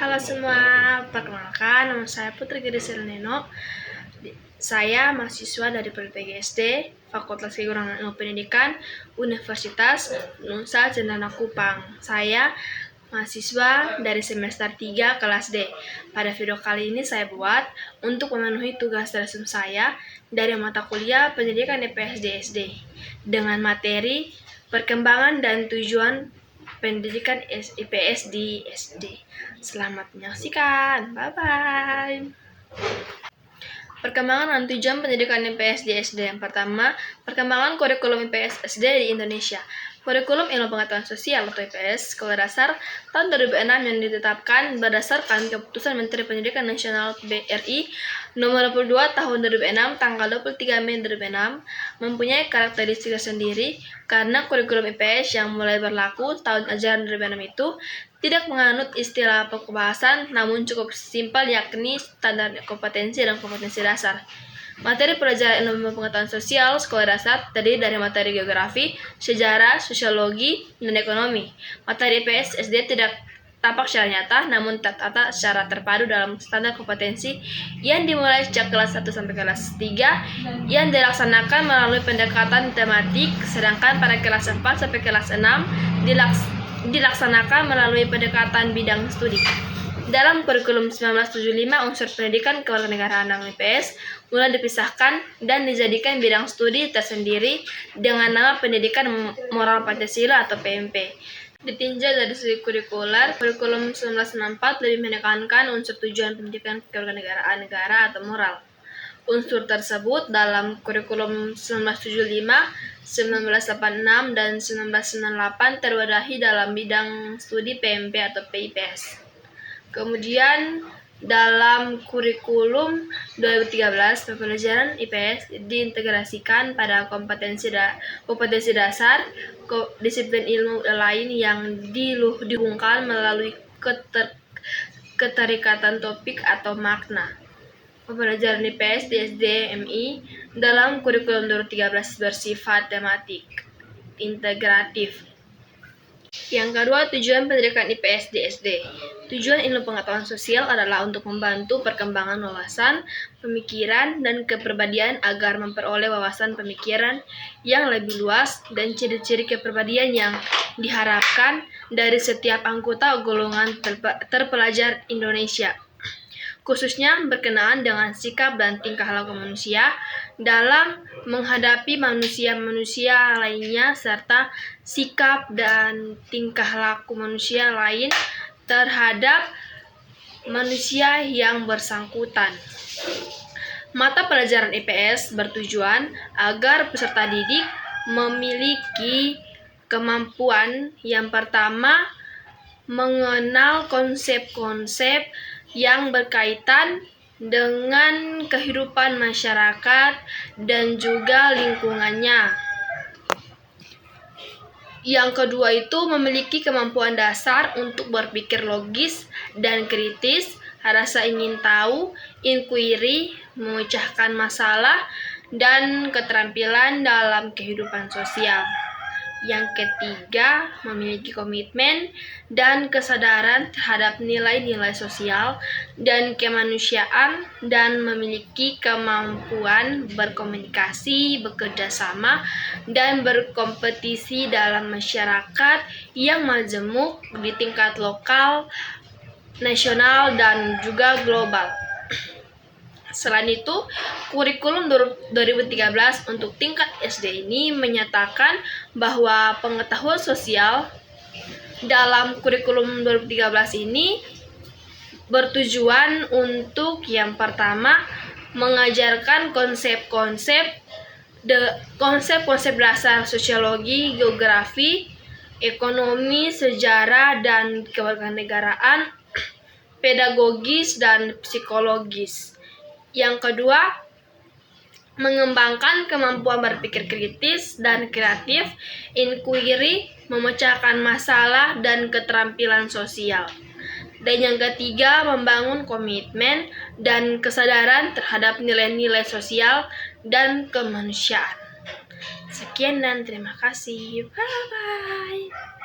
Halo semua, perkenalkan nama saya Putri Gedesel Neno. Saya mahasiswa dari PGSD, Fakultas Keguruan Ilmu Pendidikan, Universitas Nusa Cendana Kupang. Saya mahasiswa dari semester 3 kelas D. Pada video kali ini saya buat untuk memenuhi tugas resum saya dari mata kuliah Pendidikan IPS di SD dengan materi perkembangan dan tujuan pendidikan IPS di SD. Selamat menyaksikan. Bye-bye. Perkembangan dan tujuan pendidikan IPS di SD. Yang pertama, perkembangan kurikulum IPS SD di Indonesia. Kurikulum Ilmu Pengetahuan Sosial atau IPS Sekolah Dasar tahun 2006 yang ditetapkan berdasarkan Keputusan Menteri Pendidikan Nasional BRI Nomor 22 Tahun 2006 tanggal 23 Mei 2006 mempunyai karakteristik tersendiri karena kurikulum IPS yang mulai berlaku tahun ajaran 2006 itu tidak menganut istilah pembahasan namun cukup simpel yakni standar kompetensi dan kompetensi dasar. Materi pelajaran ilmu pengetahuan sosial sekolah dasar terdiri dari materi geografi, sejarah, sosiologi, dan ekonomi. Materi IPS SD tidak tampak secara nyata, namun tertata secara terpadu dalam standar kompetensi yang dimulai sejak kelas 1 sampai kelas 3 yang dilaksanakan melalui pendekatan tematik, sedangkan pada kelas 4 sampai kelas 6 dilaksanakan melalui pendekatan bidang studi. Dalam kurikulum 1975, unsur pendidikan kewarganegaraan dan IPS mulai dipisahkan dan dijadikan bidang studi tersendiri dengan nama Pendidikan Moral Pancasila atau PMP. Ditinjau dari segi kurikuler, kurikulum 1964 lebih menekankan unsur tujuan pendidikan kewarganegaraan negara atau moral. Unsur tersebut dalam kurikulum 1975, 1986, dan 1998 terwadahi dalam bidang studi PMP atau PIPS. Kemudian dalam kurikulum 2013, pembelajaran IPS diintegrasikan pada kompetensi dasar, disiplin ilmu lain yang dihubungkan melalui keterikatan topik atau makna. Pembelajaran IPS di SD MI dalam kurikulum 2013 bersifat tematik, integratif. Yang kedua, tujuan pendidikan IPS di SD. Tujuan ilmu pengetahuan sosial adalah untuk membantu perkembangan wawasan, pemikiran, dan kepribadian agar memperoleh wawasan pemikiran yang lebih luas dan ciri-ciri kepribadian yang diharapkan dari setiap anggota golongan terpelajar Indonesia, khususnya berkenaan dengan sikap dan tingkah laku manusia dalam menghadapi manusia-manusia lainnya serta sikap dan tingkah laku manusia lain terhadap manusia yang bersangkutan. Mata pelajaran IPS bertujuan agar peserta didik memiliki kemampuan yang pertama, mengenal konsep-konsep yang berkaitan dengan kehidupan masyarakat dan juga lingkungannya. Yang kedua itu memiliki kemampuan dasar untuk berpikir logis dan kritis, rasa ingin tahu, inquiry, memecahkan masalah, dan keterampilan dalam kehidupan sosial. Yang ketiga, memiliki komitmen dan kesadaran terhadap nilai-nilai sosial dan kemanusiaan dan memiliki kemampuan berkomunikasi, bekerja sama, dan berkompetisi dalam masyarakat yang majemuk di tingkat lokal, nasional, dan juga global. Selain itu, kurikulum 2013 untuk tingkat SD ini menyatakan bahwa pengetahuan sosial dalam kurikulum 2013 ini bertujuan untuk yang pertama mengajarkan konsep-konsep dasar sosiologi, geografi, ekonomi, sejarah, dan kewarganegaraan, pedagogis, dan psikologis. Yang kedua, mengembangkan kemampuan berpikir kritis dan kreatif, inquiry, memecahkan masalah, dan keterampilan sosial. Dan yang ketiga, membangun komitmen dan kesadaran terhadap nilai-nilai sosial dan kemanusiaan. Sekian dan terima kasih. Bye-bye.